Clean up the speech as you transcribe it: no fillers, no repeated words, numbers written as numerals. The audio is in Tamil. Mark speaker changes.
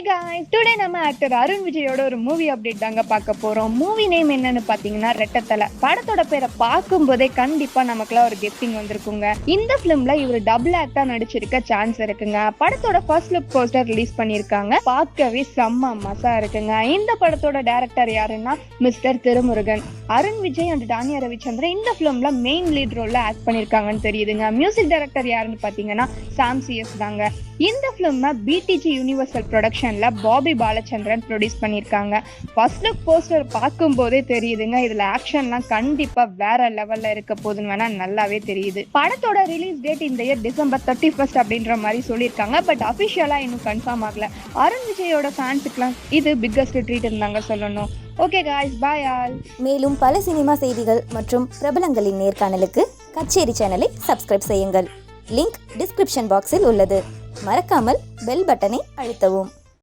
Speaker 1: guys, today நம்ம ஆக்டர் அருண் விஜயோட ஒரு மூவி அப்டேட் தாங்க பார்க்க போறோம். மூவி நேம் என்னன்னு பாத்தீங்கன்னா ரெட்டத்தலை. படத்தோட பேரை பார்க்கும்போதே கண்டிப்பா நமக்குலாம் ஒரு கெஸ்டிங் வந்திருக்குங்க. இந்த பிலிம்ல இவர் டபுள் ஆக்டா நடிச்சிருக்க சான்ஸ் இருக்குங்க. படத்தோட ஃபர்ஸ்ட் லுக் போஸ்டர் ரிலீஸ் பண்ணிருக்காங்க. பார்க்கவே செம்ம மசா இருக்குங்க. இந்த படத்தோட டைரக்டர் யாருன்னா மிஸ்டர் திருமுருகன். அருண் விஜய் அண்ட் டானியா ரவிச்சந்திரன் இந்த பிலிம்ல மெயின் லீட் ரோல்ல ஆக்ட் பண்ணிருக்காங்கன்னு தெரியுதுங்க. மியூசிக் டைரக்டர் யாருன்னு பாத்தீங்கன்னா சாம் சிஎஸ் தாங்க. இந்த பிலிம் பிடிஜி யூனிவர்சல் ப்ரொடக்ஷன்ல பாபி பாலச்சந்திரன் ப்ரொடியூஸ் பண்ணியிருக்காங்க. ஃபர்ஸ்ட் லுக் போஸ்டர் பார்க்கும் போதே தெரியுதுங்க, இதுல ஆக்ஷன்லாம் கண்டிப்பா வேற லெவல்ல இருக்க போதுன்னு வேணா நல்லாவே தெரியுது. படத்தோட ரிலீஸ் டேட் இந்த இயர் டிசம்பர் 31 அப்படின்ற மாதிரி சொல்லியிருக்காங்க. பட் அபிஷியலா இன்னும் கன்ஃபார்ம் ஆகல. அருண் விஜயோட ஃபேன்ஸுக்குலாம் இது பிக்கஸ்ட் ட்ரீட் இருந்தாங்க சொல்லணும். Okay guys, bye all.
Speaker 2: மேலும் பல சினிமா செய்திகள் மற்றும் பிரபலங்களின் நேர்காணலுக்கு கச்சேரி சேனலை சப்ஸ்கிரைப் செய்யுங்கள். லிங்க் டிஸ்கிரிப்ஷன் பாக்ஸில் உள்ளது. மறக்காமல் பெல் பட்டனை அழுத்தவும்.